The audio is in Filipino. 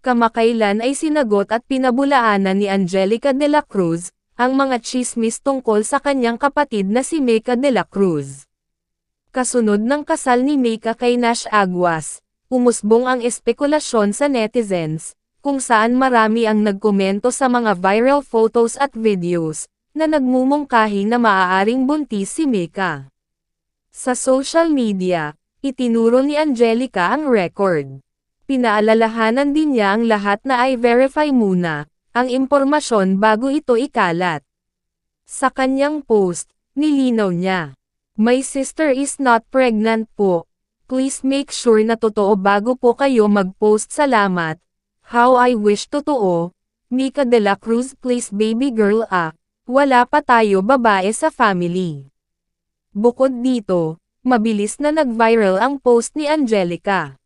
Kamakailan ay sinagot at pinabulaanan ni Angelica de la Cruz, ang mga tsismis tungkol sa kanyang kapatid na si Mecca de la Cruz. Kasunod ng kasal ni Mecca kay Nash Aguas, umusbong ang espekulasyon sa netizens, kung saan marami ang nagkomento sa mga viral photos at videos, na nagmumungkahi na maaaring buntis si Mecca. Sa social media, itinuro ni Angelica ang record. Pinaalalahanan din niya ang lahat na i-verify muna ang impormasyon bago ito ikalat. Sa kanyang post, nilinaw niya, "My sister is not pregnant po. Please make sure na totoo bago po kayo mag-post. Salamat. How I wish totoo. Mecca de la Cruz, please baby girl ah. Wala pa tayo babae sa family." Bukod dito, mabilis na nag-viral ang post ni Angelica.